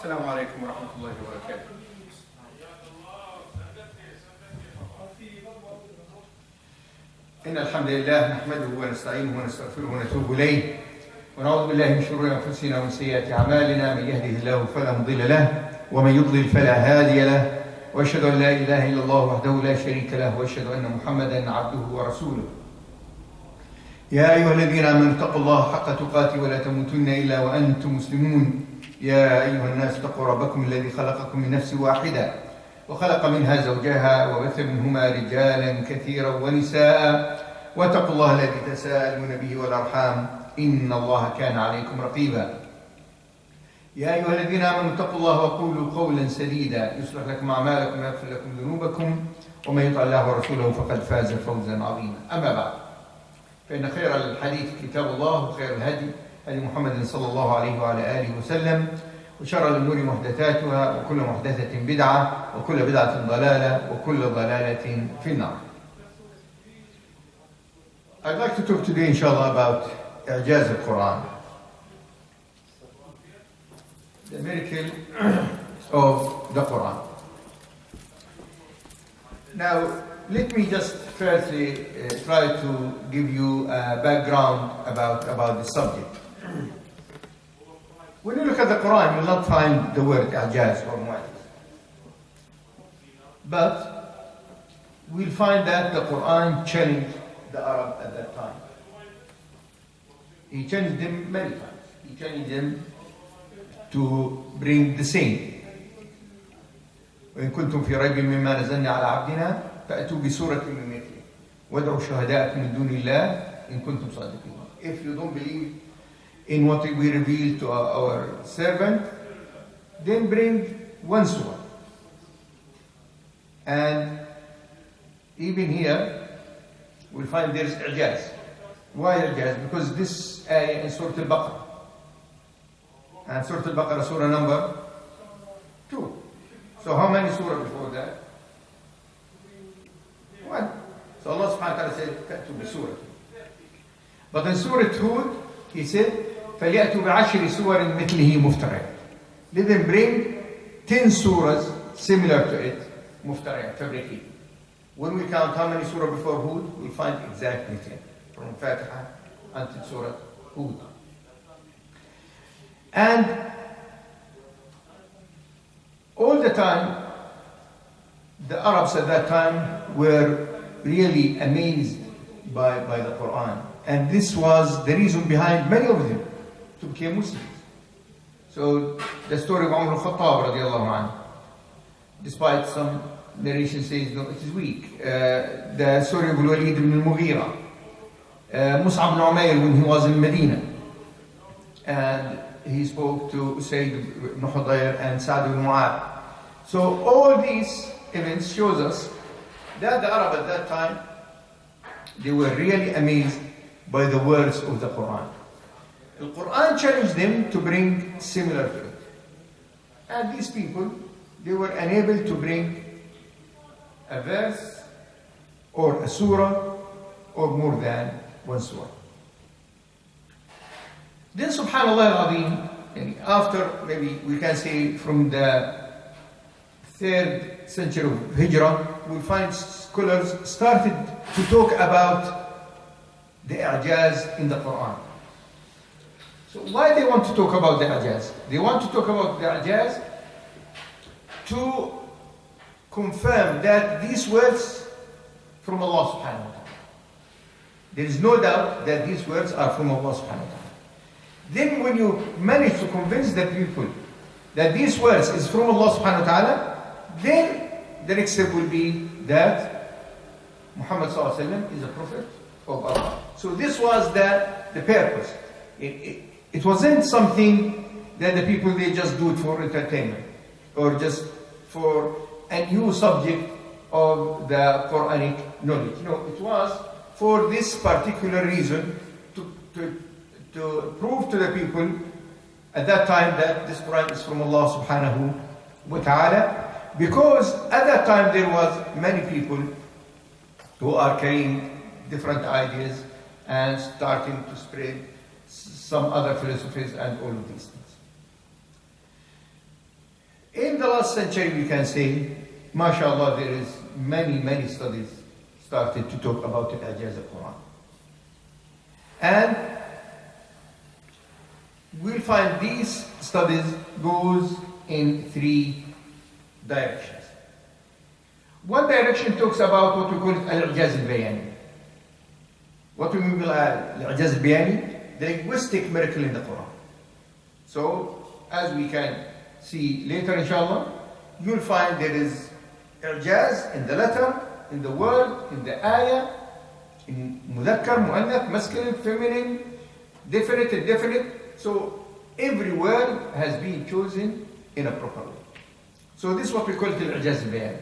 السلام عليكم ورحمة الله وبركاته. إن الحمد لله نحمده ونستعينه ونستغفره ونتوب إليه ونعوذ بالله من شرور أنفسنا ومن سيئات أعمالنا. من يهده الله فلا مضل له ومن يضلل فلا هادي له، وأشهد أن لا إله إلا الله وحده لا شريك له، وأشهد أن محمدا عبده ورسوله. يا أيها الذين آمنوا اتقوا الله حق تقاته ولا تموتن إلا وأنتم مسلمون. يا أيها الناس اتقوا ربكم الذي خلقكم من نفس واحدة وخلق منها زوجها وبث منهما رجالا كثيرا ونساء، واتقوا الله الذي تساءلون به والأرحام إن الله كان عليكم رقيبا. يا أيها الذين آمنوا اتقوا الله وقولوا قولا سديدا يصلح لكم أعمالكم ويغفر لكم ذنوبكم، ومن يطع الله ورسوله فقد فاز فوزا عظيما. أما بعد، فإن خير الحديث كتاب الله، وخير الهدي هدي محمد صلى الله عليه وعلى آله وسلم، وشر الأمور محدثاتها، وكل محدثة بدعة، وكل بدعة ضلالة، وكل ضلالة في النار. I'd like to talk today, inshallah, about إعجاز القرآن, the miracle of the Quran. Now, let me just firstly try to give you a background about the subject. When you look at the Quran, you will not find the word إعجاز or mu'jiz. But we'll find that the Quran challenged the Arab at that time. He challenged them many times. He challenged them to bring the same. وإن كنتم في ريب مما نزلنا على عبدنا فأتوا بسورة من مثله وادعوا شهداءكم من دون الله إن كنتم صادقين. If you don't believe in what we reveal to our servant, then bring one surah. And even here, we'll find there is i'jaz. Why i'jaz? Because this ayah in Surah Al-Baqarah. And Surah Al-Baqarah, surah number 2. So how many surah before that? 1. So Allah subhanahu wa ta'ala said, فَأْتُوا بِسُورَةٍ. But in Surah Hud, He said, فَلْيَأْتُوا بِعَشْرِ سُوَرٍ مِثْلِهِ مُفْتَرِيَةٍ. Let them bring 10 surahs similar to it, مُفْتَرِيَةٍ, fabricated. When we count how many surah before Hud, we'll find exactly 10. From Fatiha until Surah Hud. And all the time, the Arabs at that time were really amazed by the Quran. And this was the reason behind many of them to become Muslims. So the story of Umar al-Khattab radiallahu anhu, despite some narration says no, it is weak. The story of Walid ibn al-Mughira, Mus'ab ibn Umayr when he was in Medina, and he spoke to Usayd ibn Hudayr and Sa'd ibn Mu'adh. So all these events shows us that the Arab at that time, they were really amazed by the words of the Quran. The Quran challenged them to bring similar to it. And these people, they were unable to bring a verse or a surah or more than one surah. Then subhanallah al-azim, after maybe we can say from the 3rd century of Hijrah, we find scholars started to talk about the i'jaz in the Quran. So why they want to talk about the i'jaz? They want to talk about the i'jaz to confirm that these words from Allah subhanahu wa ta'ala. There is no doubt that these words are from Allah subhanahu wa ta'ala. Then when you manage to convince the people that these words is from Allah subhanahu wa ta'ala, then the next step will be that Muhammad sallallahu alaihi wasallam is a prophet of Allah. So this was the purpose. It wasn't something that the people, they just do it for entertainment or just for a new subject of the Quranic knowledge. No, it was for this particular reason to prove to the people at that time that this Quran is from Allah subhanahu wa ta'ala, because at that time there was many people who are carrying different ideas and starting to spread some other philosophies and all of these things. last century, we can say, mashallah, there is many studies started to talk about the Ijaz al-Quran. And we'll find these studies goes in three directions. One direction talks about what we call it al-Ijaz al-Bayani. What we mean by al-Ijaz al-Bayani? The linguistic miracle in the Quran. So, as we can see later, inshallah, you'll find there is Ijaz in the letter, in the word, in the ayah, in mudhakkar, muannath, masculine, feminine, definite, indefinite. So every word has been chosen in a proper way. So this is what we call it al-Ijaz al-Bayan.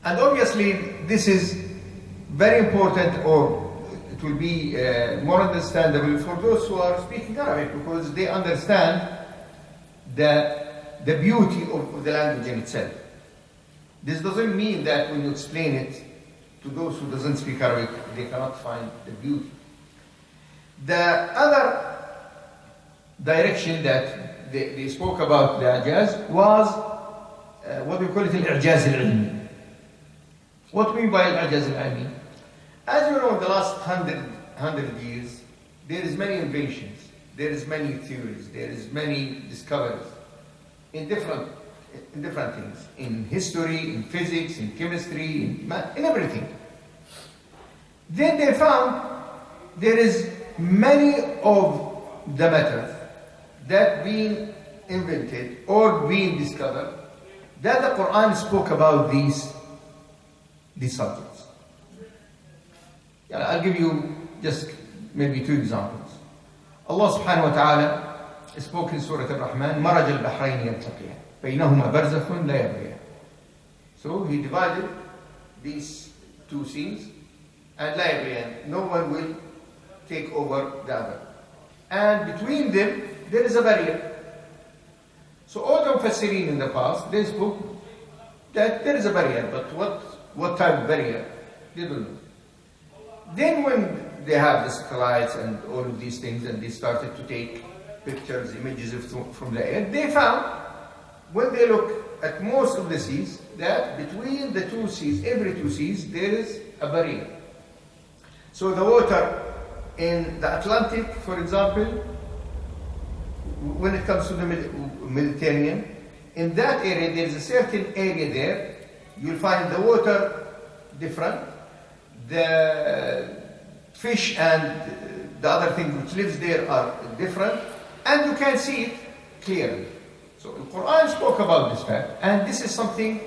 And obviously this is very important, or it will be more understandable for those who are speaking Arabic, because they understand the beauty of the language in itself. This doesn't mean that when you explain it to those who doesn't speak Arabic, they cannot find the beauty. The other direction that they spoke about the Ijaz was what we call it al-Ijaz al-Ilmi. What do we mean by al-Ijaz al-Ilmi? As you know, in the last 100 years, there is many inventions, there is many theories, there is many discoveries in different things, in history, in physics, in chemistry, in math, in everything. Then they found there is many of the matters that being invented or being discovered that the Quran spoke about these subjects. I'll give you just maybe two examples. Allah subhanahu wa ta'ala spoke in Surah Al-Rahman, مرج البحرين يلتقيان بينهما برزخ لا يبغيان. So he divided these two seas, and لا يبغيان, no one will take over the other. And between them, there is a barrier. So all the Mufassirin in the past, they spoke that there is a barrier, but what type of barrier? They don't know. Then when they have the satellites and all of these things, and they started to take pictures, images from the air, they found, when they look at most of the seas, that between the two seas, every two seas, there is a barrier. So the water in the Atlantic, for example, when it comes to the Mediterranean, in that area, there is a certain area there, you'll find the water different, the fish and the other thing which lives there are different, and you can see it clearly. So the Quran spoke about this fact, and this is something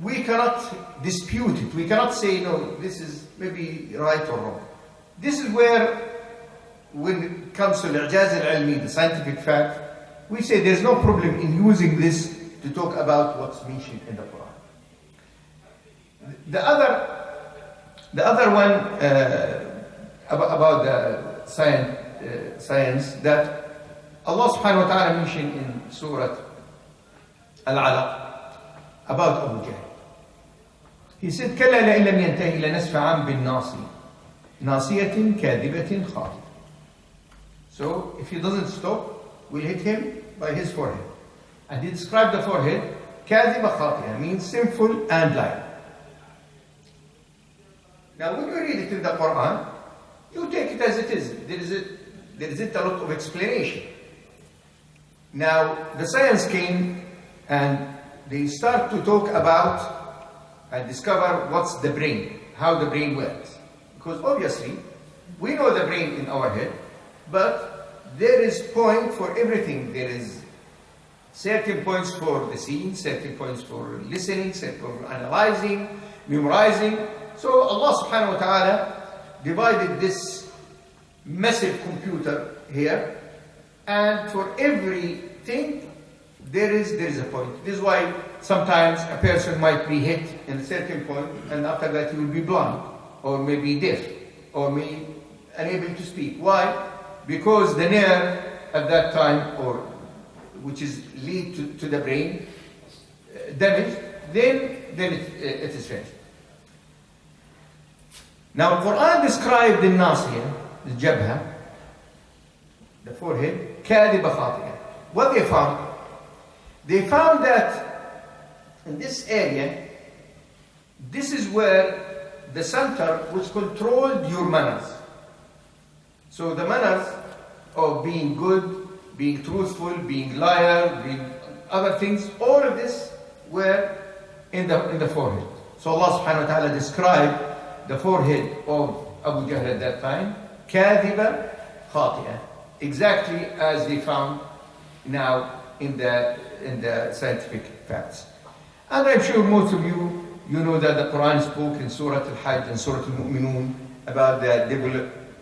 we cannot dispute it. We cannot say, no, this is maybe right or wrong. This is where, when it comes to al-Ijaz al-Ilmi, the scientific fact, we say there's no problem in using this to talk about what's mentioned in the Quran. The other one about the science that Allah subhanahu wa ta'ala mentioned in Surah Al-Alaq about Abu Jahl. He said, كَلَّا لَإِن لَمْ يَنْتَهِ لَنَسْفَعًا بِالنَّاصِيَةِ نَاصِيَةٍ كَاذِبَةٍ خَاطِئَةٍ. So if he doesn't stop, we'll hit him by his forehead. And he described the forehead, كَاذِبَ خَاطِئَةٍ, means sinful and lying. Now when you read it in the Quran, you take it as it is. There isn't a lot of explanation. Now the science came and they start to talk about and discover what's the brain, how the brain works. Because obviously, we know the brain in our head, but there is point for everything. There is certain points for the seeing, certain points for listening, certain for analyzing, memorizing. So Allah subhanahu wa ta'ala divided this massive computer here, and for everything there is a point. This is why sometimes a person might be hit in a certain point, and after that he will be blind, or maybe deaf, or maybe unable to speak. Why? Because the nerve at that time, or which is lead to the brain, damaged, then it is finished. Now, Quran described the Nasiyah, the Jabha, the forehead, كَاذِبَ خَاطِئَةٍ. What they found, They found that in this area, this is where the center which controlled your manners. So the manners of being good, being truthful, being liar, being other things, all of this were in the forehead. So Allah subhanahu wa ta'ala described the forehead of Abu Jahl at that time, كاذبة خاطئة, exactly as they found now in the scientific facts. And I'm sure most of you know that the Quran spoke in Surah Al-Hajj and Surah Al-Mu'minun about the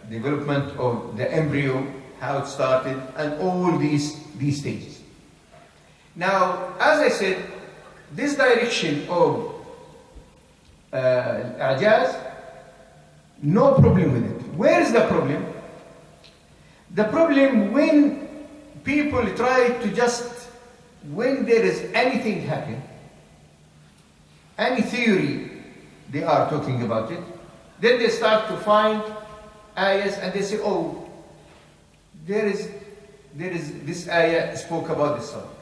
development of the embryo, how it started, and all these stages. Now, as I said, this direction of A'jaz, no problem with it. Where is the problem? The problem when people try to just, when there is anything happen, any theory they are talking about it, then they start to find ayahs and they say, oh, there is this ayah spoke about this subject.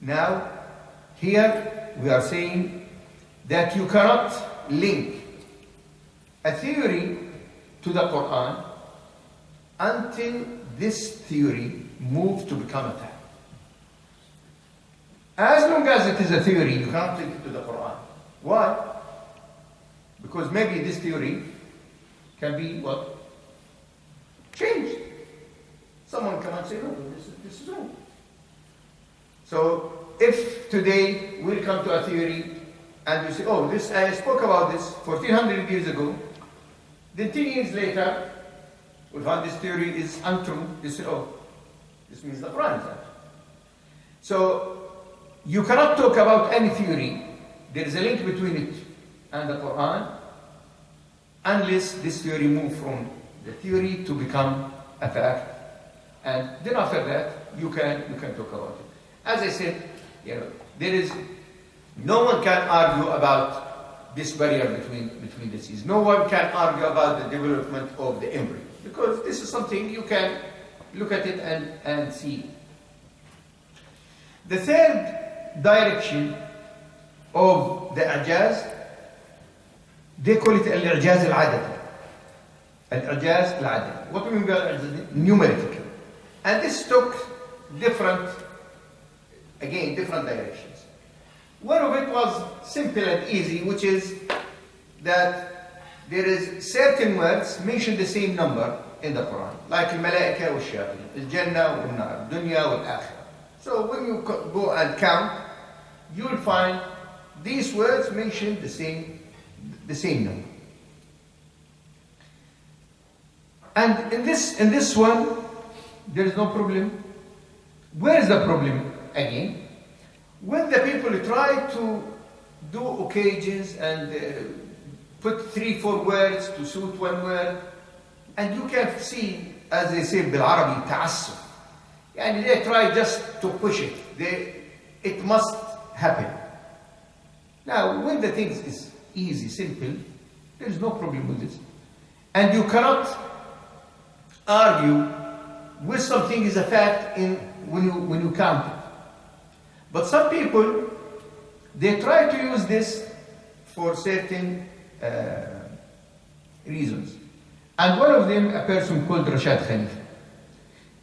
Now, here we are saying that you cannot link a theory to the Quran until this theory moves to become a fact. As long as it is a theory, you cannot link it to the Quran. Why? Because maybe this theory can be what? Changed. Someone cannot say, no, this is wrong. So, if today we'll come to a theory and you say, oh, this I spoke about this 1400 years ago, then 10 years later, we find this theory is untrue. You say, oh, this means the Quran is untrue. So, you cannot talk about any theory. There is a link between it and the Quran unless this theory moves from the theory to become a fact. And then after that, you can talk about it. As I said, there is no one can argue about this barrier between the seas. No one can argue about the development of the embryo because this is something you can look at it and see. The third direction of the A'jaz, they call it Al-I'jaz Al-Adadi. Al-I'jaz Al-Adadi. What do we mean by Al-I'jaz? Numerical. And this took different directions. One of it was simple and easy, which is that there is certain words mention the same number in the Quran, like al-malaika wa shayateen, al-jannah wa nar, dunya wa al-akhirah. So when you go and count, you will find these words mention the same number. And in this one, there is no problem. Where is the problem again? When the people try to do occasions and put 3-4 words to suit one word, and you can see, as they say بالعربي, تعسف. And they try just to push it. It must happen. Now, when the thing is easy, simple, there is no problem with this. And you cannot argue with something is a fact when you count it. But some people, they try to use this for certain reasons. And one of them, a person called Rashad Khalifa.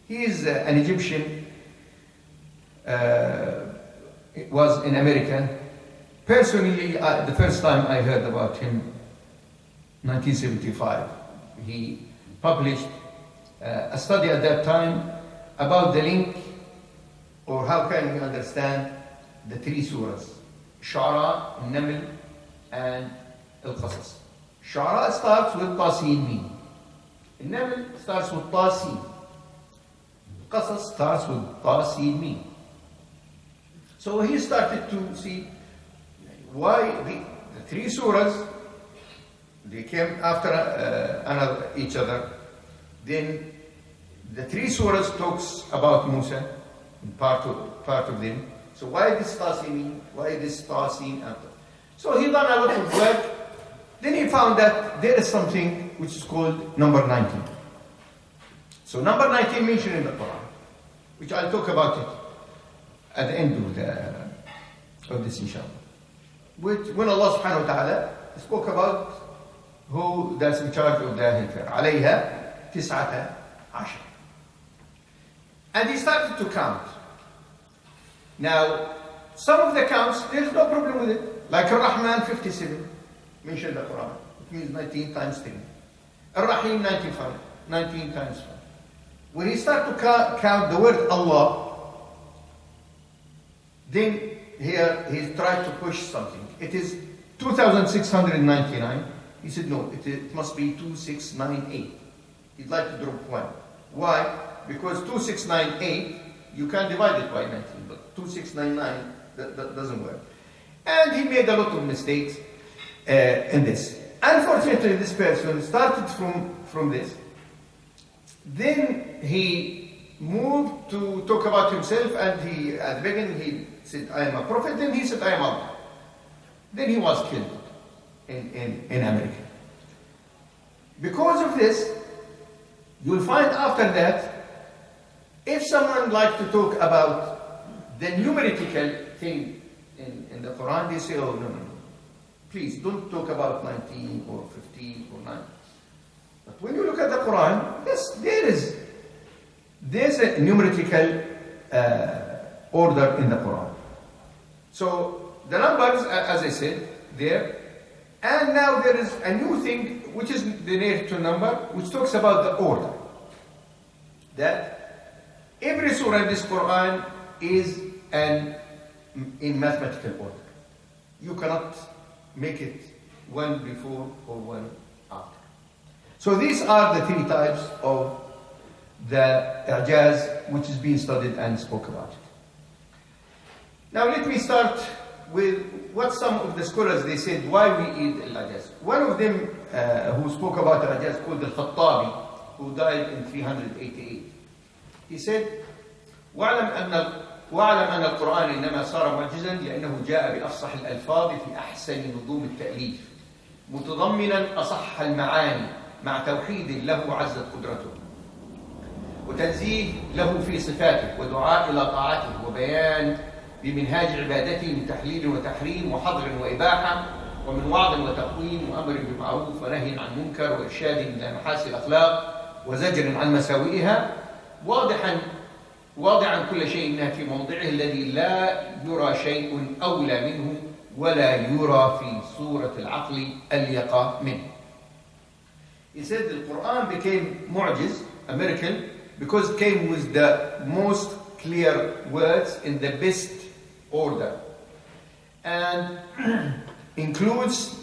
He is an Egyptian, was in America. Personally, the first time I heard about him, 1975, he published a study at that time about the link, or how can we understand the 3 surahs, Shu'ara, Naml, and Al-Qasas. Shu'ara starts with Tasin Mim. Naml starts with Tasin. Qasas starts with Tasin Mim. So he started to see why the 3 surahs, they came after each other. Then the 3 surahs talks about Musa, part of them. So why this Tasin? Why this Tasin? So he done a lot of work. Then he found that there is something which is called number 19. So number 19 mentioned in the Quran, which I'll talk about it. at the end of this inshallah. Which, when Allah subhanahu wa ta'ala spoke about who that's in charge of the hellfire. عليها 19. And he started to count. Now, some of the counts, there's no problem with it. Like Ar-Rahman 57, mentioned in the Quran. It means 19 times 10. Ar-Rahim 19 times 5. When he started to count the word Allah, then here he tried to push something. It is 2,699. He said, no, it must be 2698. He'd like to drop one. Why? Because 2698, you can't divide it by 19, but 2699, that doesn't work. And he made a lot of mistakes in this. Unfortunately, this person started from this. Then he moved to talk about himself, and at the beginning he said, I am a prophet. Then he said, I am Allah. Then he was killed in America. Because of this, you'll find after that, if someone likes to talk about the numerical thing in the Quran, they say, oh, no. Please, don't talk about 19 or 15 or 9. But when you look at the Quran, yes, there's a numerical order in the Quran. So, the numbers, as I said, there. And now there is a new thing, which is the near number, which talks about the order. That every surah in this Quran is in mathematical order. You cannot make it one before or one after. So these are the three types of the i'jaz which is being studied and spoke about it. Now let me start with what some of the scholars, they said why we eat al-i'jaz. One of them who spoke about al-i'jaz, called al-Khattabi, who died in 388. He said, واعلم أن القرآن إنما صار معجزا لأنه جاء بأفصح الألفاظ في أحسن نظوم التأليف متضمنا أصح المعاني مع توحيد له عزت قدرته وتنزيه له في صفاته ودعاء إلى طاعته وبيان بمنهاج عبادته من تحليل وتحريم وحظر وإباحة ومن وعظ وتقويم وأمر بالمعروف ونهي عن منكر وإرشاد إلى محاسن الأخلاق وزجر عن مساوئها واضعا كل شيء منها في موضعه الذي لا يرى شيء أولى منه ولا يرى في صورة العقل أليق منه. He said the Quran became mu'jiz, a miracle, because it came with the most clear words in the best order and includes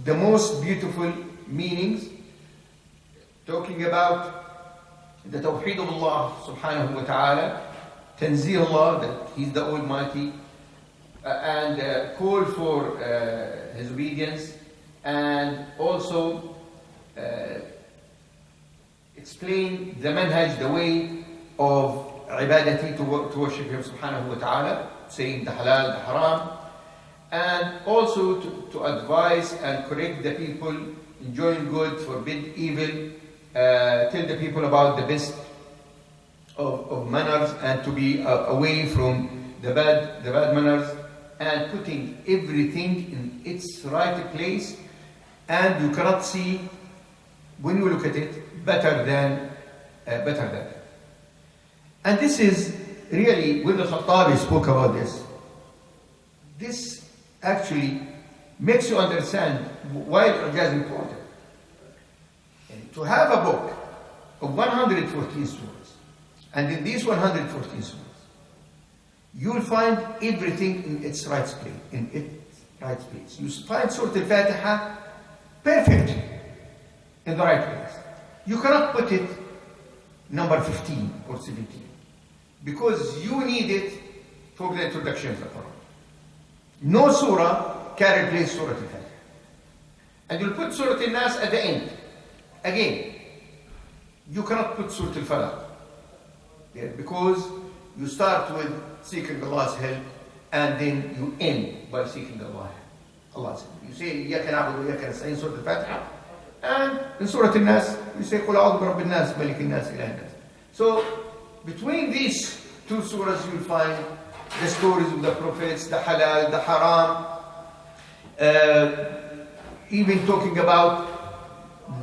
the most beautiful meanings, talking about the Tawheed of Allah subhanahu wa ta'ala, Tanzih Allah, that He's the Almighty, and call for His obedience, and also explain the manhaj, the way of ibadati, to worship Him subhanahu wa ta'ala, saying the halal, the haram, and also to advise and correct the people, enjoin good, forbid evil, tell the people about the best of manners and to be away from the bad manners, and putting everything in its right place, and you cannot see, when you look at it, better than that. And this is really, when the Khattabi spoke about this actually makes you understand why i'jaz is important. And to have a book of 114 surahs, and in these 114 surahs, you'll find everything in its right place. You find Surah Al-Fatiha perfectly in the right place. You cannot put it number 15 or 17 because you need it for the introduction of the Quran. No surah can replace Surah Al-Fatiha. And you'll put Surah Al-Nas at the end. Again, you cannot put Surah Al-Falaq. Yeah, because you start with seeking Allah's help and then you end by seeking Allah's help. You say, إِيَّاكَ نَعْبُدُ وَإِيَّاكَ نَسْتَعِينُ, Surah Al-Fatiha. And in Surah Al-Nas, you say, قُلْ أَعُوذُ بِرَبِّ النَّاسِ مَلِكِ النَّاسِ إِلَهِ النَّاسِ. So, between these two surahs, you'll find the stories of the prophets, the halal, the haram, even talking about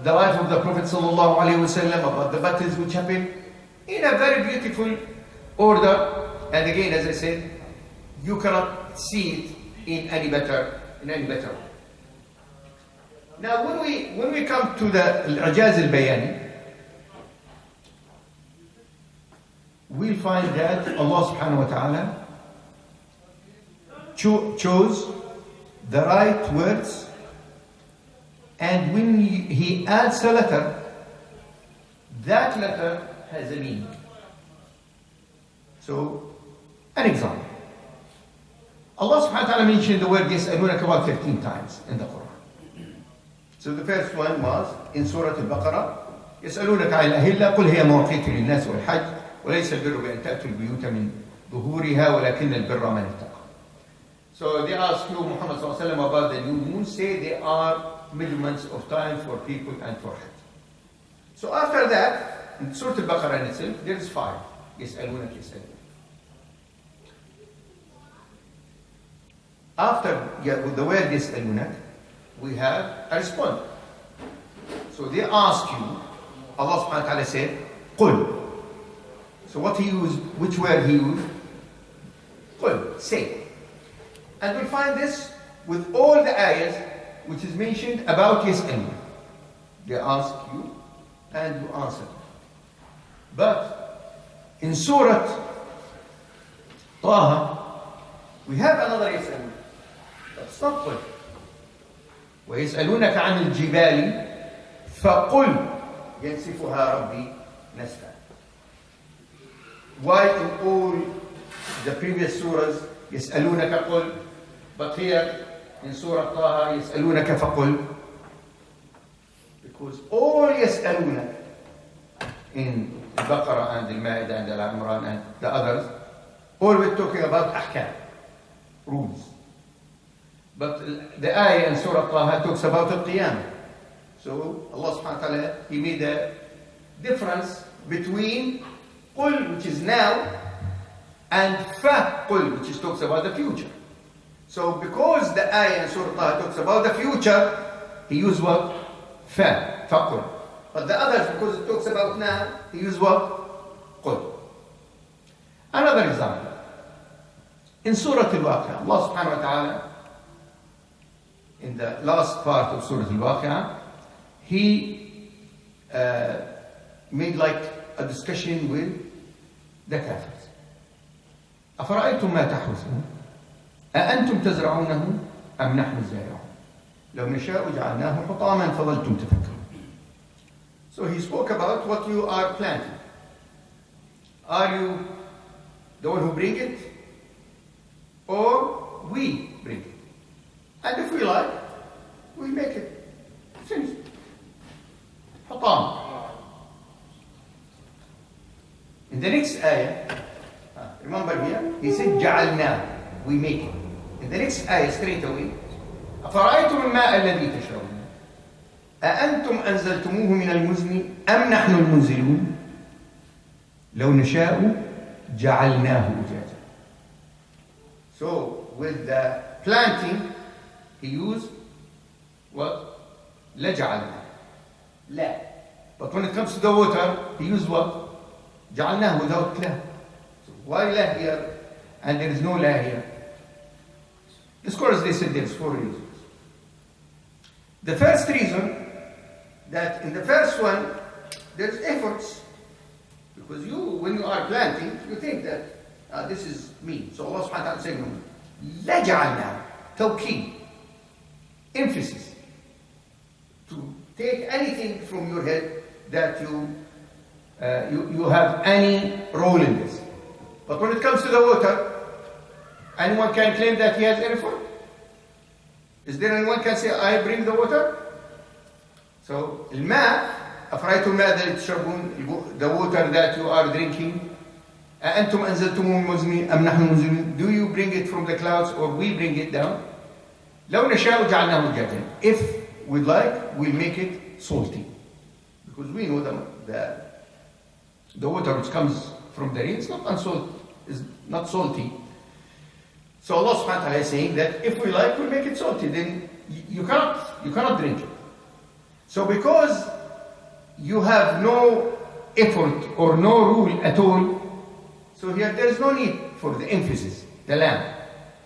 the life of the Prophet sallallahu alaihi wasallam, about the battles which happened in a very beautiful order. And again, as I said, you cannot see it in any better way. Now, when we come to the Al-Ijaz al-Bayani, we'll find that Allah subhanahu wa ta'ala chose the right words, and when He adds a letter, that letter has a meaning. So, an example. Allah subhanahu wa ta'ala mentioned the word يسألونك about 13 times in the Quran. So the first one was in Surah Al-Baqarah, يسألونك عن الأهلة قل هي مواقيت للناس والحج وليس البر بأن تأتوا البيوت من ظهورها ولكن البر من اتقى. So they ask you, Muhammad sallallahu alaihi wasallam, about the new moon. Say they are measurements of time for people and for Hajj. So after that, in Surah Al-Baqarah in itself, there is 5. يسألونك. After the word يسألونك, we have a response. So they ask you, Allah subhanahu wa ta'ala said, قل. So what he used, which word he used? قل, say. And we'll find this with all the ayahs which is mentioned about يسألونك. They ask you and you answer. But in Surah Taha, we have another يسألونك. That's not قل. ويسألونك عن الجبال فقل ينسفها ربي نسفا. Why in all the previous surahs يسألونك قل, but here in Surah Taha يسألونك فقل? Because all يسألونك in Al-Baqarah and Al-Ma'idah and Al-Imran and the others, all we're talking about ahkam, rules. But the ayah in Surah Taha talks about al-Qiyamah. So Allah subhanahu wa ta'ala, He made a difference between qul, which is now, and fa-qul, which talks about the future. So because the ayah in Surah Taha talks about the future, He used what? Fa-qul. But the others, because it talks about now, He used what? Qul. Another example. In Surah Al-Waqi'ah, Allah subhanahu wa ta'ala, in the last part of Surah Al-Waqi'ah, He made like a discussion with the Kafirs. أفرأيتم ما تحرثون أأنتم تزرعونه أم نحن الزارعون لو نشاء جعلناه حطاما فظلتم تفكرون. So he spoke about what you are planting. Are you the one who bring it, or we bring it? And if we like, we make it. Finished. حطام. In the next ayah, remember here, he said جعلناه, we make it. In the next ayah, straight away, أفرأيتم الماء الذي تشربون أأنتم أنزلتموه من المزن أم نحن المنزلون لو نشاء جعلناه أجاجا. So with the planting, he used what? لجعلنا. لا. But when it comes to the water, he used what? جعلناه without لا. So why لا here and there is no لا here? The scholars, they said there's 4 reasons. The first reason, that in the first one, there's efforts. Because when you are planting, you think that this is me. So Allah subhanahu wa ta'ala is saying, لجعلنا. توكيد. Emphasis. To take anything from your head that you have any role in this. But when it comes to the water, anyone can claim that he has effort? Is there anyone can say, I bring the water? So, الماء, أفرأيتم الماء الذي تشربون, the water that you are drinking, أأنتم أنزلتموه من المزن أم نحن المنزلون? Do you bring it from the clouds or we bring it down? لو نشاء جعلناه أجاجا. If we'd like, we'll make it salty. Because we know the water which comes from the rain is not salty. So Allah subhanahu wa ta'ala is saying that if we like, we make it salty, then you cannot drink it. So because you have no effort or no rule at all, so here there is no need for the emphasis, the lamb.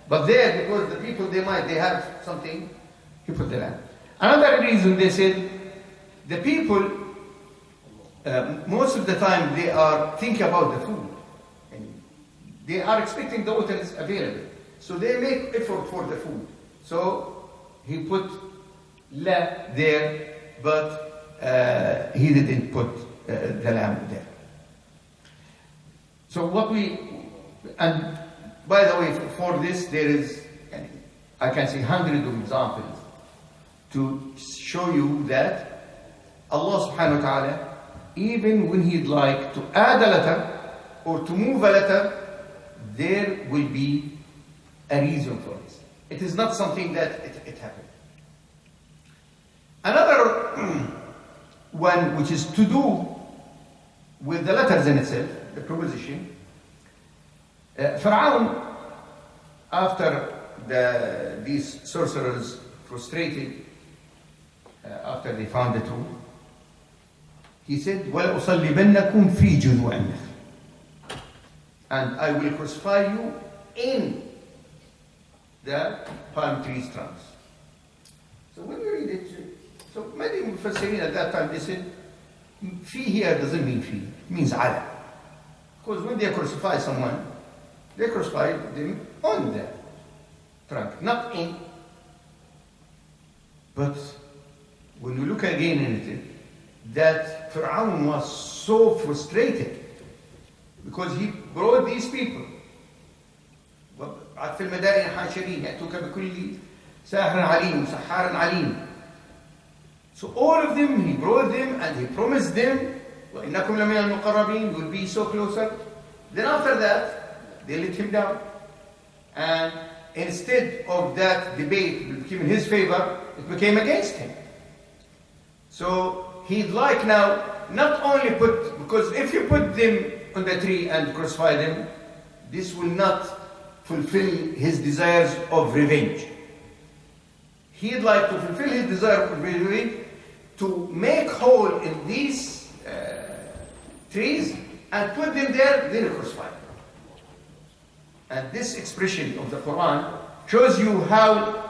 But there, because the people they have something, you put the lamb. Another reason they said, the people most of the time they are thinking about the food. And they are expecting the water is available. So they make effort for the food. So he put la there, but he didn't put the lamb there. So and by the way, for this there is, I can say hundreds of examples to show you that Allah subhanahu wa ta'ala, even when he'd like to add a letter or to move a letter, there will be a reason for this. It is not something that it happened. Another one which is to do with the letters in itself, the preposition. Pharaoh, after these sorcerers frustrated, after they found the truth, he said, وَلَأُصَلِّبَنَّكُمْ فِي جُذُوعِ النَّخْلِ, and I will crucify you in the palm trees trunks. So when you read it, so many Mufassirin at that time, they said, fi here doesn't mean fi, it means ala. Because when they crucify someone, they crucify them on the trunk, not in. But when you look again in it, that Pharaoh was so frustrated because he brought these people. في المدائن حاشرين يأتوك بكل ساحر عليم سحار عليم. So all of them, he brought them and he promised them, وَإِنَّكُمْ لَمِنَ الْمُقَرَّبِينَ, you will be so closer. Then after that, they let him down. And instead of that debate became in his favor, it became against him. So he'd like now not only put, because if you put them on the tree and crucify them, this will not fulfill his desires of revenge. He'd like to fulfill his desire of revenge, to make hole in these trees and put them there, then crucify them. And this expression of the Quran shows you how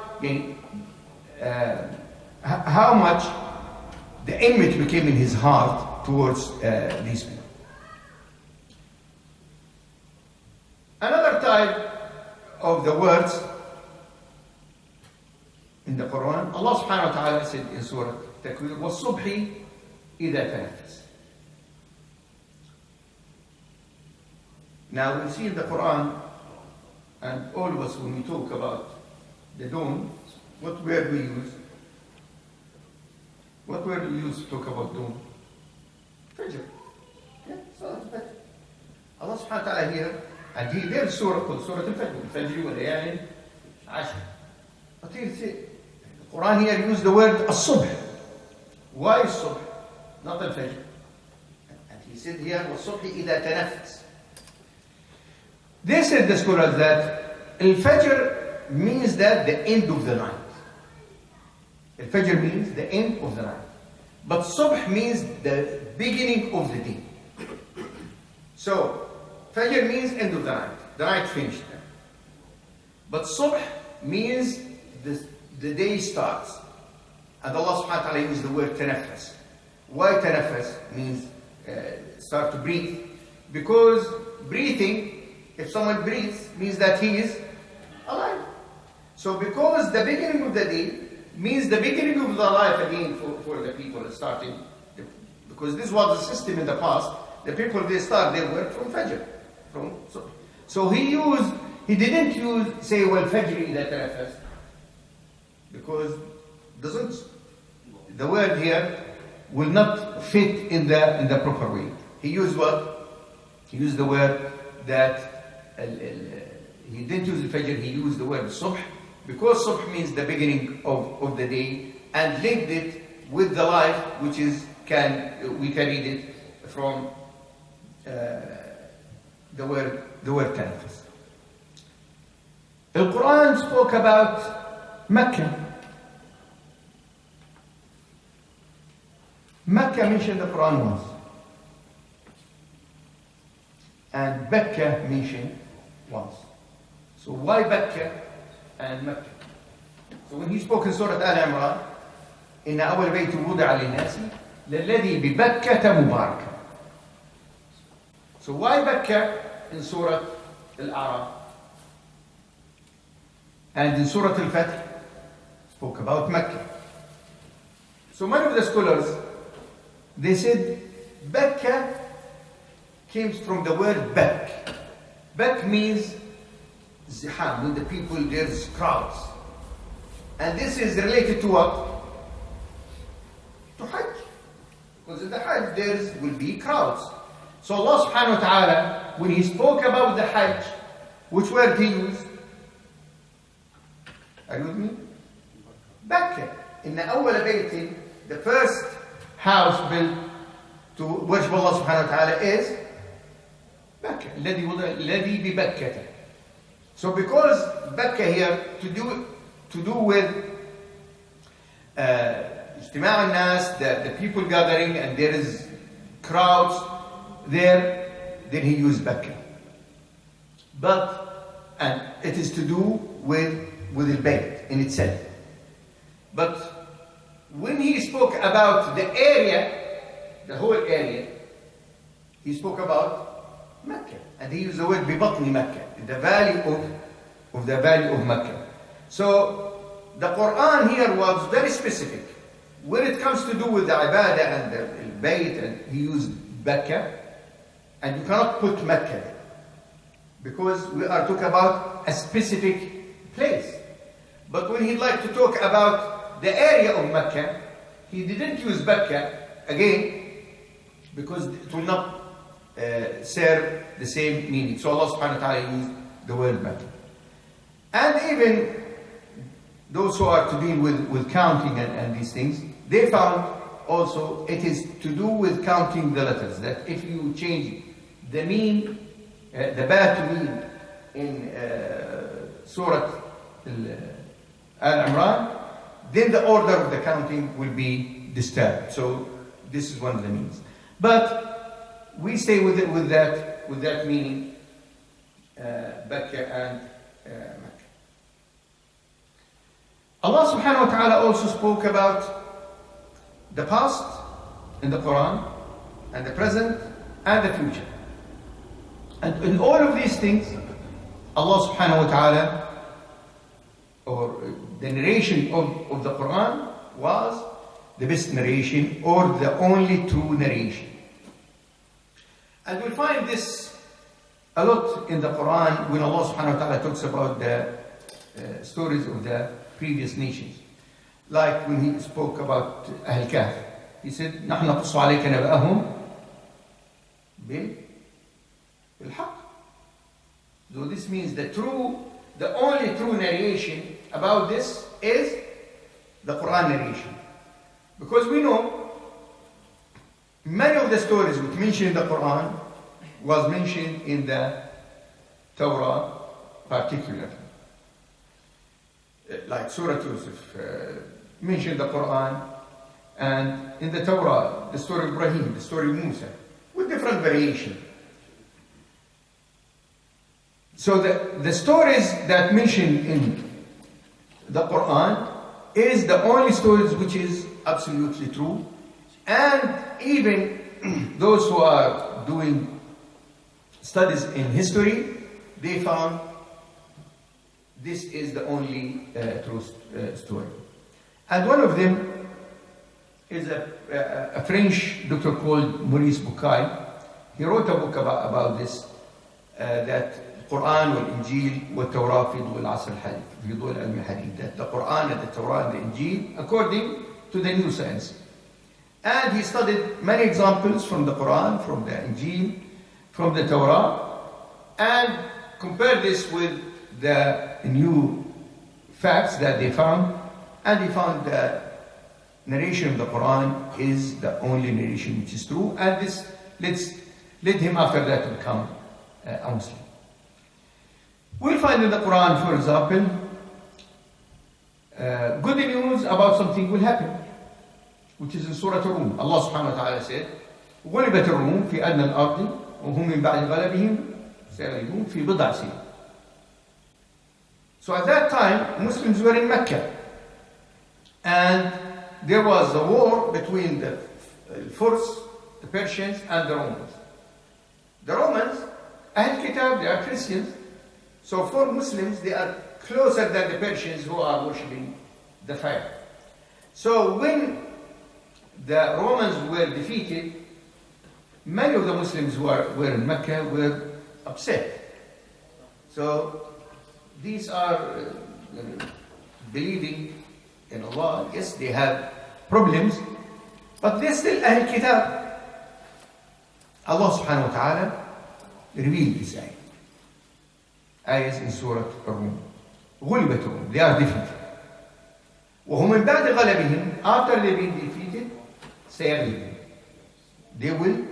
much the image became in his heart towards these people. Another type of the words in the Quran, Allah subhanahu wa ta'ala said in Surah Takwir, وَالصُّبْحِ إِذَا تَنَفَّسَ. Now we see in the Quran, and all of us when we talk about the dawn, what word we use? What word do we use to talk about dawn? Fajr. Yeah, Salat al-Fajr. Allah subhanahu wa ta'ala here, and he there's surah called Surah al-Fajr, al-Fajr wa layalin ashr. But here the Quran here used the word as-subh. Why as-subh? Not al-Fajr. And he said here, وَالصُّبْحِ إِذَا تَنَفَّسَ. They said the scholars that al-Fajr means that the end of the night. Al-Fajr means the end of the night. But Subh means the beginning of the day. So, Fajr means end of the night. The night finished. But Subh means the day starts. And Allah subhanahu wa ta'ala uses the word tanaffas. Why tanaffas? Means start to breathe. Because breathing, if someone breathes, means that he is alive. So because the beginning of the day means the beginning of the life again for the people starting. Because this was the system in the past. The people, they start their work from Fajr. So he didn't use, say, well, Fajr إذا تنفس. Because the word here will not fit in the proper way. He used what? He used the word that he didn't use the Fajr, he used the word Subh, because Subh means the beginning of the day, and linked it with the life, which is we can read it from the word Tanafus. The Quran spoke about Mecca. Mecca mentioned the Quran once. And Becca mentioned once. So why Becca and Mecca? So when he spoke in Surah Al-Imran, إن أول بيت وضع للناس للذي ببكة مباركة. So why Becca in Surah Al-A'raf? And in Surah Al-Fath spoke about Mecca. So many of the scholars, they said Becca came from the word Bek. Bek means ziham, when the people, there's crowds. And this is related to what? To Hajj. Because in the Hajj there will be crowds. So Allah subhanahu wa ta'ala, when He spoke about the Hajj, which word He used? Are you with me? Becca. In أول بيت, the first house built to worship Allah subhanahu wa ta'ala is Becca. الذي ببكة. So because Becca here to do with اجتماع الناس, the people gathering, and there is crowds there, then he used Becca. And it is to do with the bayt in itself. But when he spoke about the area, the whole area, he spoke about Mecca, and he used the word ببطن Mecca, the value of the value of Mecca. So the Quran here was very specific. When it comes to do with the ibadah and the bayt, and he used Mecca, and you cannot put Mecca there, because we are talking about a specific place. But when he'd like to talk about the area of Mecca, he didn't use Mecca again, because it will not serve the same meaning. So Allah subhanahu wa ta'ala used the word Mecca. And even those who are to deal with counting and these things, they found also it is to do with counting the letters, that if you change the mean, the ba to mean in Surah Al-Imran, then the order of the counting will be disturbed. So this is one of the means. But we stay with that meaning, Becca and Mecca. Allah subhanahu wa ta'ala also spoke about the past in the Quran, and the present and the future. And in all of these things, Allah subhanahu wa ta'ala, or the narration of the Quran, was the best narration, or the only true narration. And we find this a lot in the Quran when Allah subhanahu wa ta'ala talks about the stories of the previous nations. Like when he spoke about Ahl Kahf, he said, نحن نقص عليك نبأهم بالحق. So this means the only true narration about this is the Quran narration. Because we know many of the stories which mentioned in the Quran was mentioned in the Torah particularly. Like Surah Yusuf mentioned the Quran, and in the Torah, the story of Ibrahim, the story of Musa, with different variation. So the stories that mentioned in the Quran is the only stories which is absolutely true. And even those who are doing studies in history, they found this is the only true story. And one of them is a French doctor called Maurice Bucaille. He wrote a book about this, that Quran wal-Injil wal-Torah fi ضوء العصر الحديث, في ضوء العلم الحديث, that the Quran and the Torah and the Injil according to the new science. And he studied many examples from the Quran, from the Injil, from the Torah, and compared this with the new facts that they found, and he found the narration of the Quran is the only narration which is true, and this led him after that to become a Muslim. We'll find in the Quran, for example, good news about something will happen, which is in Surah Rum. Allah subhanahu wa ta'ala said, غلبت الروم في أدنى الأرض وهم من بعد غلبهم سيغلبون في بضع سنين. So at that time, Muslims were in Mecca, and there was a war between the Furs, the Persians, and the Romans. The Romans, Ahl Kitab, they are Christians, so for Muslims, they are closer than the Persians who are worshipping the fire. So when the Romans were defeated, many of the Muslims who were in Mecca were upset. So these are believing in Allah. Yes, they have problems, but they're still Ahl Kitab. Allah subhanahu wa ta'ala revealed this ayah. Ayahs in Surah Rum. غلبت الروم. They are defeated. وهم من بعد غلبهم, after they've been defeated, سيغلبون. They will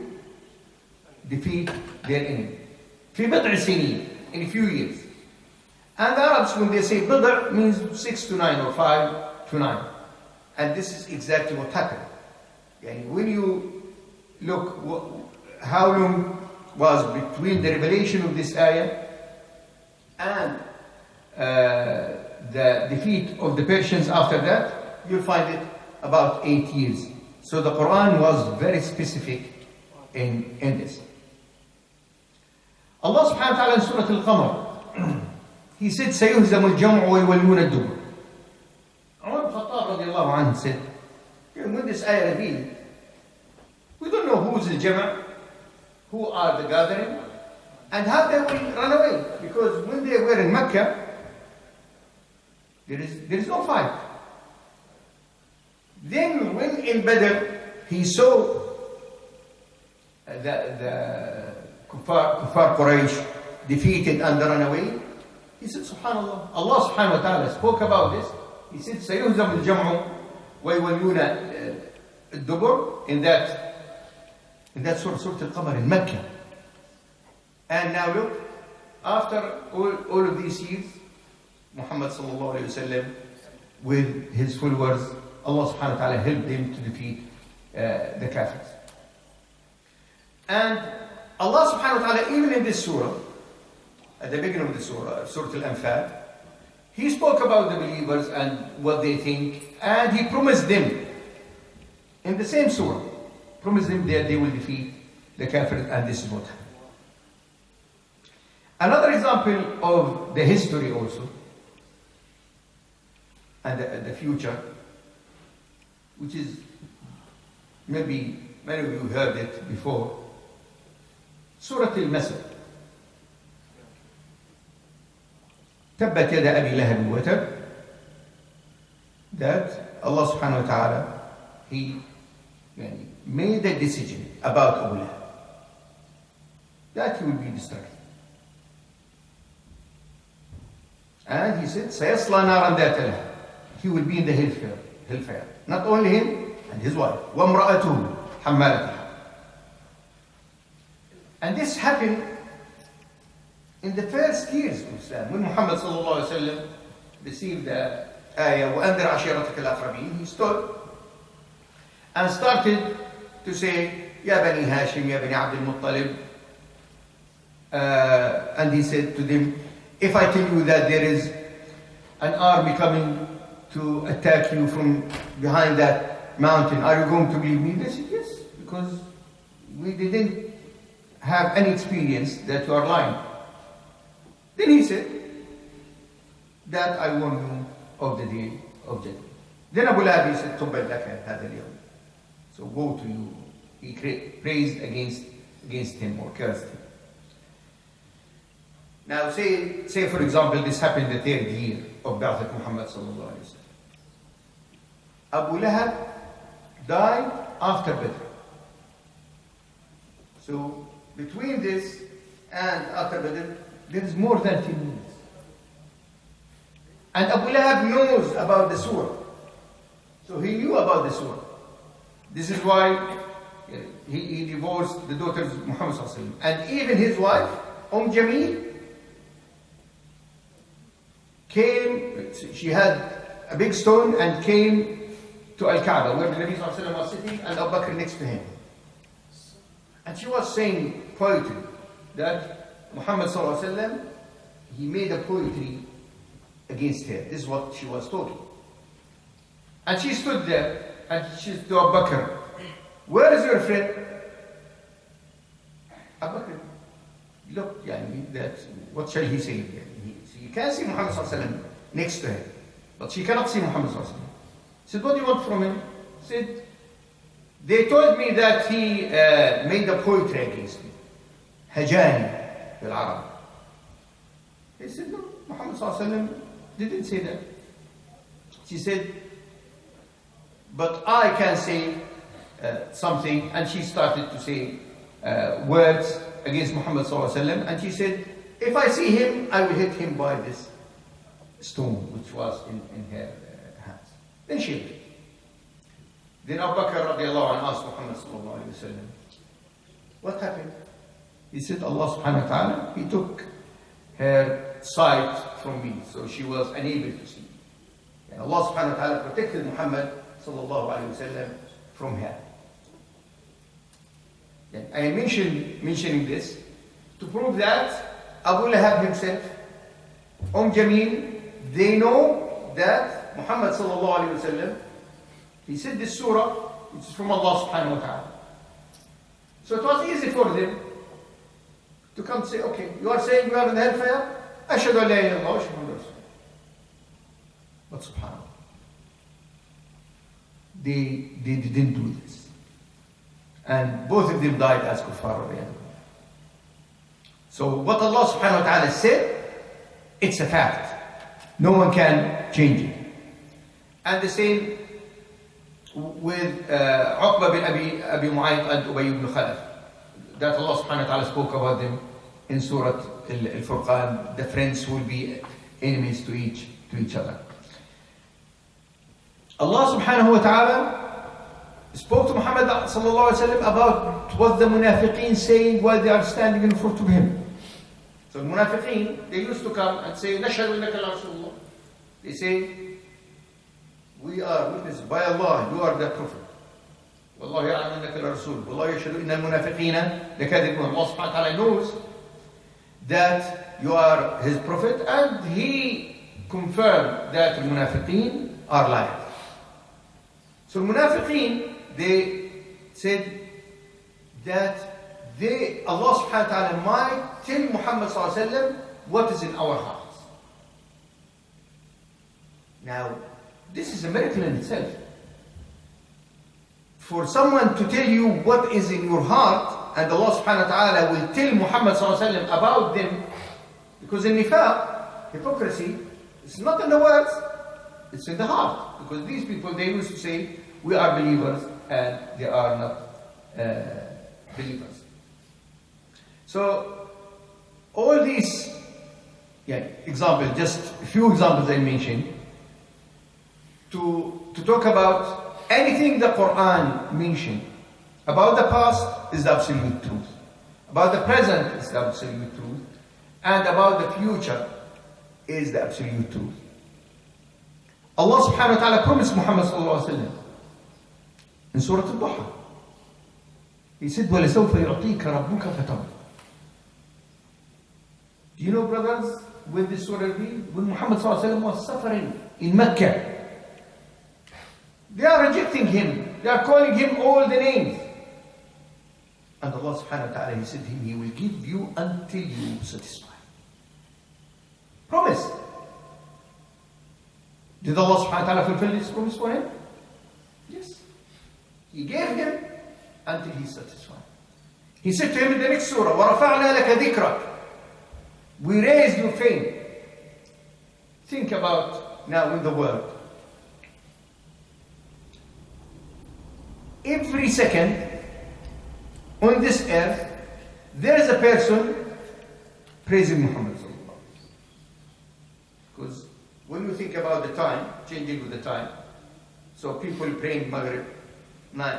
defeat their enemy. في بضع سنين, in a few years. And the Arabs, when they say بضع, means 6 to 9 or 5 to 9. And this is exactly what happened. And when you look how long was between the revelation of this ayah and the defeat of the Persians after that, you'll find it about 8 years. So the Quran was very specific in this. Allah subhanahu wa ta'ala in Surah Al-Qamar, He said, سَيُهْزَمُ الْجَمْعُ وَيُوَلُّونَ الدُّبُرَ. Umar ibn Khattab radiallahu anhu said, when this ayah revealed, we don't know who's the Jama', who are the gathering, and how they will run away. Because when they were in Mecca, there is no fight. Then when in Badr, he saw the Kuffar Quraysh defeated and run away, he said, Subhanallah, Allah subhanahu wa ta'ala spoke about this. He said, سَيُهْزَمُ الْجَمْعُ وَيُوَلُّونَ الدُّبُرَ, in that Surah Al-Qamar in Mecca. And now look, after all of these years, Muhammad sallallahu alayhi wa sallam, with his followers, Allah subhanahu wa ta'ala helped him to defeat the Kafirs. And Allah subhanahu wa ta'ala, even in this surah, at the beginning of the surah, Surah Al-Anfal, He spoke about the believers and what they think, and He promised them, in the same surah, promised them that they will defeat the Kafirs, and this is what happened. Another example of the history also, and the future, which is, maybe many of you heard it before, Surah Al-Masr. تبت يد أبي لهب وتب, that Allah subhanahu wa ta'ala, He made a decision about Abu Lahab, that he will be destroyed. And He said, سيصلى نارا ذات لهب, he will be in the hellfire. Not only him, and his wife. وَامْرَأَتُهُ حَمَّالَةَ الْحَطَبِ. And this happened in the first years of Islam, when Muhammad sallallahu alaihi wasallam received the ayah, وَأَنذِرْ عَشِيرَتَكَ الْأَقْرَبِينَ, he stood and started to say, يا بني هاشم, يا بني عبد المطلب. And he said to them, if I tell you that there is an army coming to attack you from behind that mountain, are you going to believe me? They said, yes, because we didn't have any experience that you are lying. Then he said, that I warn you of the day of judgment. Then Abu Lahab said, تُبَّ لَكَ هَذَا الْيَوْمِ. So woe to you. He praised against him or cursed him. Now say for example, this happened the third year of Prophet Muhammad sallallahu alaihi wasallam. Abu Lahab died after Badr. So between this and after Badr, there is more than 10 years. And Abu Lahab knows about the surah. So he knew about the surah. This is why he divorced the daughters of Muhammad sallallahu alaihi wasallam. And even his wife, Jameel, came, she had a big stone and came to Al-Kaaba, where the Nabi Sallallahu Alaihi Wasallam was sitting and Abu Bakr next to him. And she was saying poetry, that Muhammad Sallallahu Alaihi Wasallam, he made a poetry against her. This is what she was talking. And she stood there and she said to Abu Bakr, where is your friend? Abu Bakr, look, that, what shall he say? You can't see Muhammad Sallallahu Alaihi Wasallam next to her, but she cannot see Muhammad Sallallahu Alaihi Wasallam. He said, what do you want from him? He said, they told me that he made a poetry against me. Hajani bil Arab. He said, no, Muhammad Sallallahu Alaihi Wasallam didn't say that. She said, but I can say something. And she started to say words against Muhammad Sallallahu Alaihi Wasallam. And she said, if I see him, I will hit him by this stone which was in her hands. Then she left. Then Abu Bakr radiallahu anhu asked Muhammad Sallallahu Alaihi Wasallam, what happened? He said, Allah subhanahu wa ta'ala, he took her sight from me, so she was unable to see. And Allah subhanahu wa ta'ala protected Muhammad Sallallahu Alaihi Wasallam from her. And I am mentioning this to prove that Abu Lahab himself, Jamil, they know that Muhammad Sallallahu Alaihi Wasallam, he said this surah, which is from Allah subhanahu wa ta'ala. So it was easy for them to come and say, okay, you are saying we are in the hellfire? Ashhadu an la ilaha illallah wa ashhadu anna rasulullah. But subhanAllah, they didn't do this. And both of them died as kuffar. So what Allah subhanahu wa ta'ala said, it's a fact. No one can change it. And the same with Uqba bin Abi Mu'ayt and Ubay ibn Khalaf, that Allah subhanahu wa ta'ala spoke about them in Surah Al-Furqan. The friends will be enemies to each other. Allah subhanahu wa ta'ala spoke to Muhammad sallallahu alaihi wasallam about what the munafiqeen saying while they are standing in front of him. So the munafiqeen, they used to come and say, Nashhadu innaka la Rasulullah. They say, we are witness by Allah, you are the Prophet. Wallahi ya'lam innaka la Rasul. Wallahi yashhadu inna al-munafiqina lakadibun. Allah subhanahu wa ta'ala knows that you are His Prophet, and He confirmed that the munafiqeen are liars. So the munafiqeen, they said that Allah subhanahu wa ta'ala might tell Muhammad sallallahu alaihi wasallam what is in our hearts. Now, this is a miracle in itself. For someone to tell you what is in your heart, and Allah subhanahu wa ta'ala will tell Muhammad sallallahu alaihi wasallam about them, because in nifaq, hypocrisy, it's not in the words, it's in the heart. Because these people, they used to say, we are believers, and they are not believers. So, all these examples, just a few examples I mentioned, to talk about anything the Quran mentioned. About the past is the absolute truth. About the present is the absolute truth. And about the future is the absolute truth. Allah subhanahu wa ta'ala promised Muhammad sallallahu alaihi wasallam in Surah Al-Duha. He said, وَلَسَوْفَ يُعْطِيكَ رَبُّكَ فَتَرْضَى. Do you know, brothers, when this surah revealed, when Muhammad sallallahu alaihi wasallam was suffering in Mecca, they are rejecting him. They are calling him all the names. And Allah subhanahu wa ta'ala, He said to him, He will give you until you satisfy. Promise. Did Allah subhanahu wa ta'ala fulfill His promise for him? Yes. He gave him until he satisfied. He said to him in the next surah, وَرَفَعْنَا لَكَ ذِكْرَكَ. We raised your fame. Think about now in the world. Every second on this earth, there is a person praising Muhammad sallallahu alaihi wasallam. Because when you think about the time, changing with the time, so people praying Maghrib,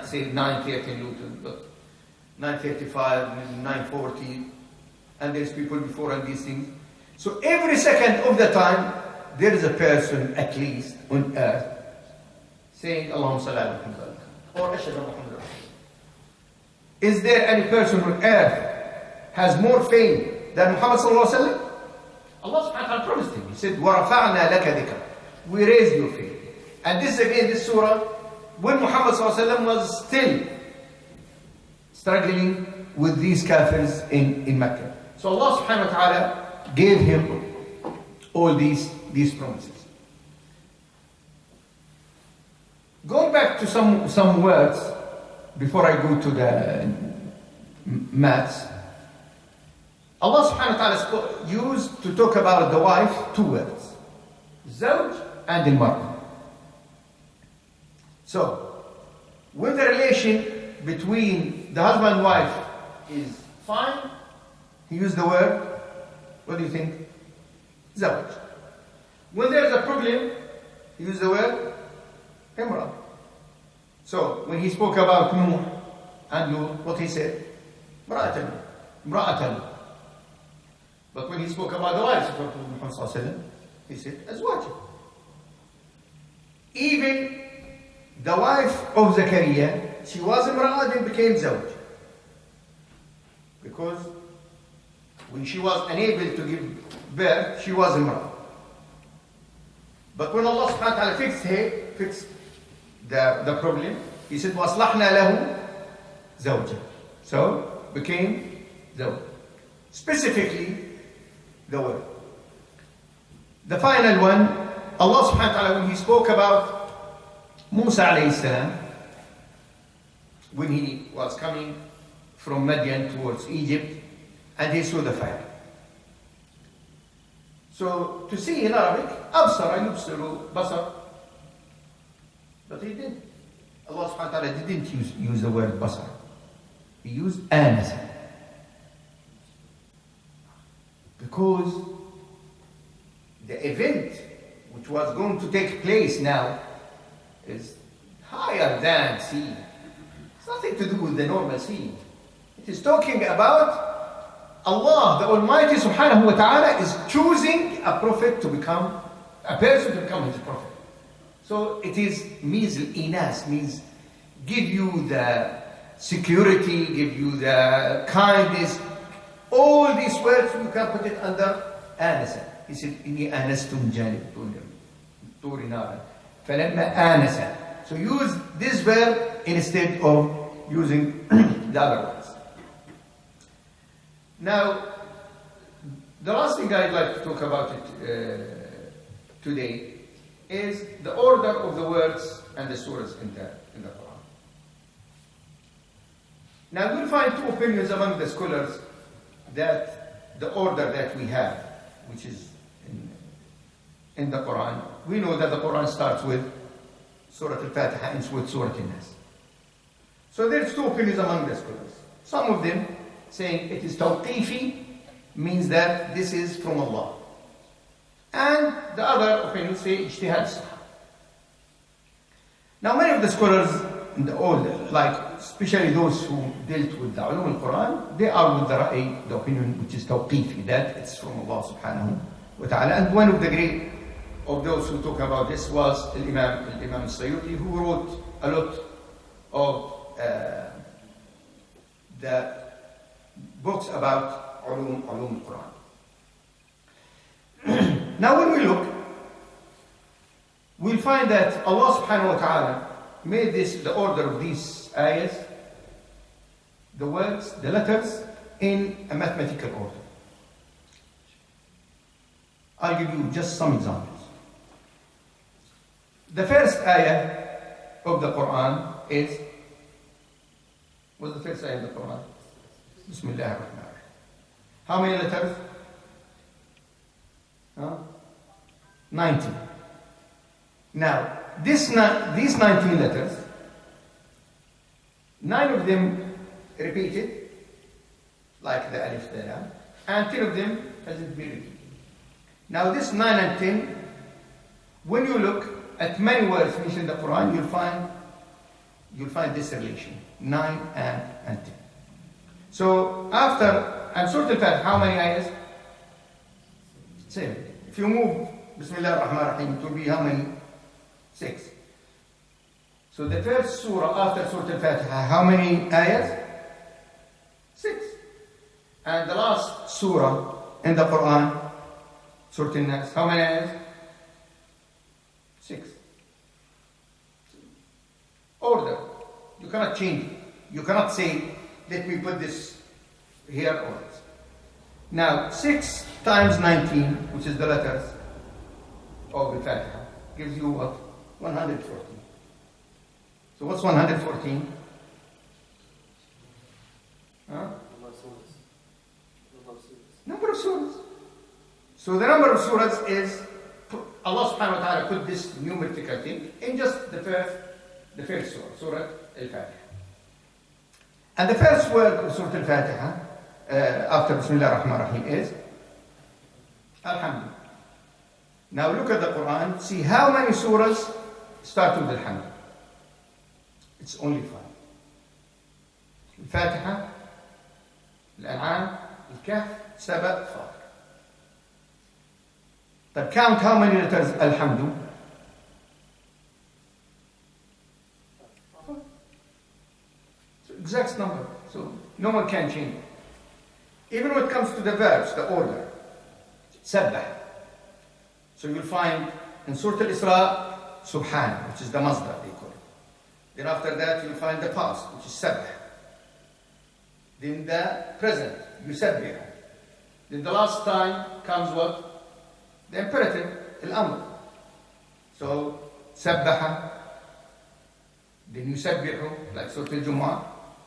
say 9:30 in Luton, but 9:35, 9:40, and there's people before and these things. So every second of the time, there is a person at least on earth saying Allahumma salli ala Muhammad or Ashhadu anna Muhammadan Rasulullah. Is there any person on earth has more fame than Muhammad sallallahu alaihi wasallam? Allah subhanahu wa ta'ala promised him. He said, وَرَفَعْنَا لَكَ ذِكْرَكَ. We raised your fame. And this is again this surah when Muhammad sallallahu alaihi wasallam was still struggling with these kafirs in Mecca. So Allah subhanahu wa ta'ala gave him all these promises. Going back to some words before I go to the maths. Allah subhanahu wa ta'ala used to talk about the wife two words. Zawj and al-mar'a. So, when the relation between the husband and wife is fine, he used the word, what do you think? Zawj. When there's a problem, he used the word imra. So, when he spoke about Nuh and Lut, what he said? Imra'atan. But when he spoke about the wives of Muhammad sallallahu alaihi wasallam, he said azwaj. Even the wife of Zakaria, she was imra'a and became zawj. Because when she was unable to give birth, she was imra'a. But when Allah subhanahu wa ta'ala fixed the problem, he said وَأَصْلَحْنَا لَهُ زَوْجًا. So, became zawj. Specifically, the word. The final one, Allah subhanahu wa ta'ala, when he spoke about Musa alayhi salam, when he was coming from Madian towards Egypt, and he saw the fire. So, to see in Arabic, أبصر يبصر بصر. But he didn't. Allah subhanahu wa ta'ala didn't use the word basar. He used anasa. Because the event which was going to take place now is higher than sea. It's nothing to do with the normal sea. It is talking about Allah, the Almighty subhanahu wa ta'ala, is choosing a prophet to become, a person to become his prophet. So it is means inas, means give you the security, give you the kindness. All these words you can put it under anasa. He said, إني آنست من جانب طور نارا فلما آنس. So use this verb instead of using the other ones. Now, the last thing I'd like to talk about today is the order of the words and the surahs in the Quran. Now, we'll find two opinions among the scholars that the order that we have, which is in the Quran, we know that the Quran starts with Surah Al-Fatiha and with Surah Al-Nas. So there's two opinions among the scholars. Some of them saying it is tawqifi, means that this is from Allah. And the other opinions say ijtihad sahaba. Now many of the scholars in the old, like especially those who dealt with the ulum al-Quran, they are with the opinion which is tawqifi, that it's from Allah subhanahu wa ta'ala. And one of the great of those who talk about this was Imam al-Sayyuti, who wrote a lot of the books about ulum al-Quran. Now when we look, we'll find that Allah subhanahu wa ta'ala made this, the order of these ayahs, the words, the letters, in a mathematical order. I'll give you just some examples. The first ayah of the Quran is, what's the first ayah of the Quran? Bismillah ar-Rahman ar-Rahim. How many letters? 19. Now, these 19 letters, 9 of them repeated, like the alif, the lam, and 10 of them hasn't been repeated. Now, this 9 and 10, when you look at many words mentioned in the Quran, you'll find this relation, 9 and 10. So, after, and Surah Al-Fatiha, how many ayahs? 7. If you move Bismillah ar-Rahman ar-Rahim, it will be how many? 6. So the first surah after Surah Al-Fatiha, how many ayahs? 6. And the last surah in the Quran, Surah Al-Nas, how many ayahs? 6. Order. You cannot change it. You cannot say, let me put this here or this. Now, 6 times 19, which is the letters of Al-Fatiha, gives you what? 114. So what's 114? Huh? Number of surahs. So the number of surahs is, Allah subhanahu wa ta'ala put this numerical thing in just the first surah, Surah Al-Fatiha. And the first word of Surah Al-Fatiha, after Bismillah ar-Rahman ar-Rahim, is Alhamdulillah. Now look at the Quran, see how many surahs start with Alhamdulillah. It's only 5. Al-Fatiha, Al-An'am, Al-Kahf, Saba, Fatir. But count how many letters Alhamdulillah. So exact number. So no one can change it. Even when it comes to the verbs, the order. Sabbah. So you'll find in Surah Al-Isra, Subhan, which is the Masdar they call it. Then after that you'll find the past, which is Sabbah. Then the present, Yusabbih. Then the last time comes what? The imperative, Al-Amr. So, Sabbaha, then Yusabbihu, like Surah Al-Jumu'ah.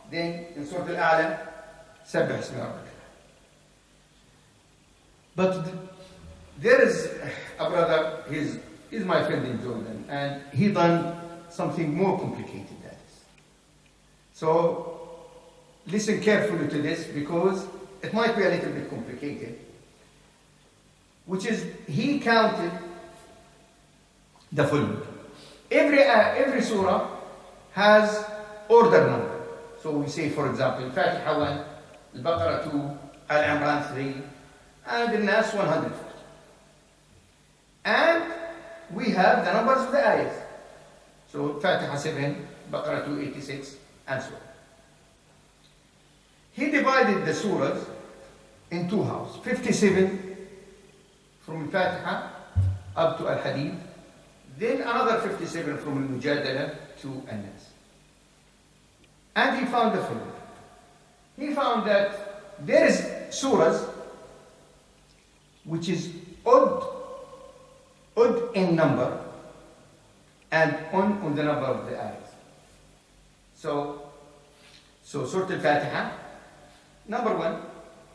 Then in Surah Al-A'la, Sabbih Ismi Rabbika. But there is a brother, he's my friend in Jordan, and he done something more complicated than this. So, listen carefully to this because it might be a little bit complicated. Which is, he counted the following. Every surah has order number. So we say, for example, Al-Fatiha 1, Al-Baqarah 2, Al-Imran 3, and Al-Nas 140. And we have the numbers of the ayahs. So Fatiha 7, Baqarah 2, 86, and so on. He divided the surahs in 2 halves, 57 from Al-Fatiha up to Al-Hadid, then another 57 from Al-Mujadala to Al-Nas. And he found the following. He found that there is surahs which is odd in number and on the number of the ayahs. So Surah Al-Fatiha, number 1,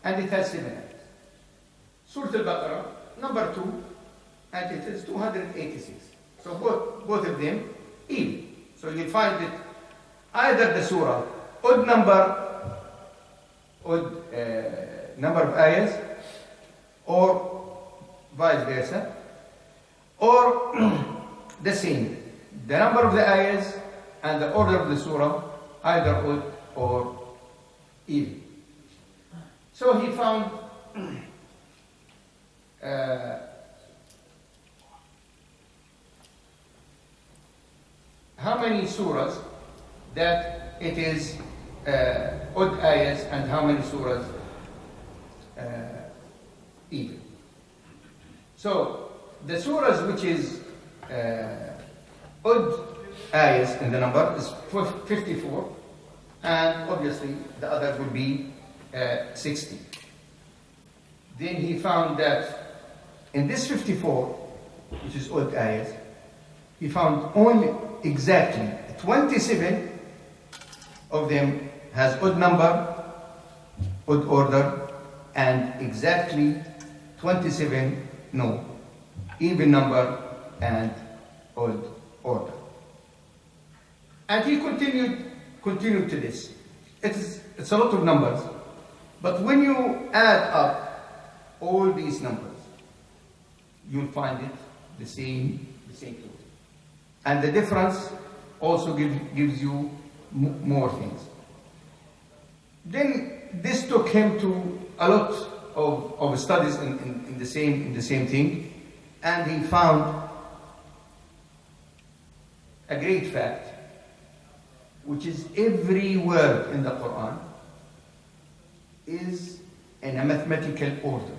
and it has 7 ayahs. Surah Al-Baqarah, number 2, and it is 286. So both of them even. So you'll find it either the surah odd number of ayahs, or vice versa, or the same. The number of the ayahs and the order of the surah either odd or even. So he found how many surahs that it is odd ayahs and how many surahs even. So the surahs which is odd ayahs in the number is 54, and obviously the others will be 60. Then he found that in this 54, which is odd ayahs, he found only exactly 27 of them has odd number, odd order, and exactly 27 no, even number and odd order. And he continued to this. It's a lot of numbers, but when you add up all these numbers, you'll find it the same total. And the difference also gives you more things. Then this took him to a lot of studies in the same thing, and he found a great fact, which is every word in the Quran is in a mathematical order,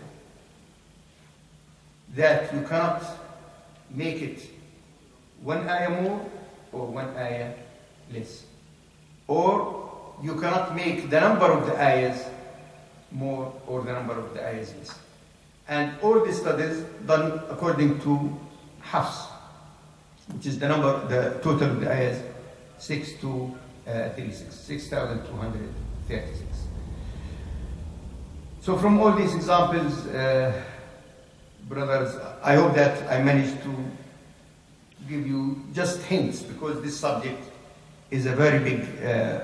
that you cannot make it one ayah more or one ayah less, or you cannot make the number of the ayahs more or the number of the ayahs less. And all the studies done according to Hafs, which is the number, the total of the ayahs, 6,236. So from all these examples, brothers, I hope that I managed to give you just hints, because this subject is a very big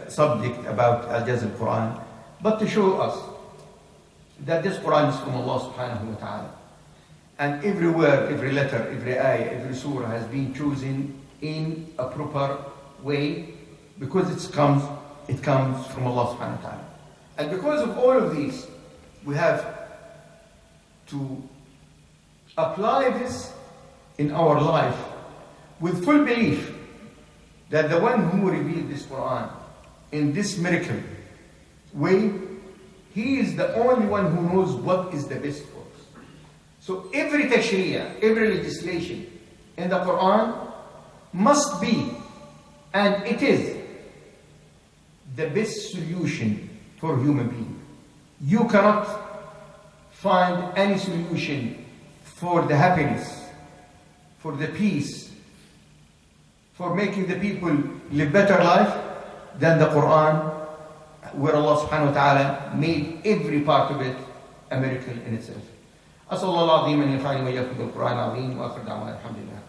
subject about Al-Jaz al-Quran, but to show us that this Quran is from Allah subhanahu wa ta'ala. And every word, every letter, every ayah, every surah has been chosen in a proper way, because it comes from Allah subhanahu wa ta'ala. And because of all of these, we have to apply this in our life with full belief that the one who revealed this Quran in this miracle way, he is the only one who knows what is the best for us. So every tashri'ah, every legislation in the Quran must be, and it is, the best solution for human being. You cannot find any solution for the happiness, for the peace, for making the people live better life than the Quran, where Allah subhanahu wa ta'ala made every part of it a miracle in itself. أسأل الله العظيم أن ينفعني وإياكم بالقرآن العظيم وآخر دعوانا الحمد لله.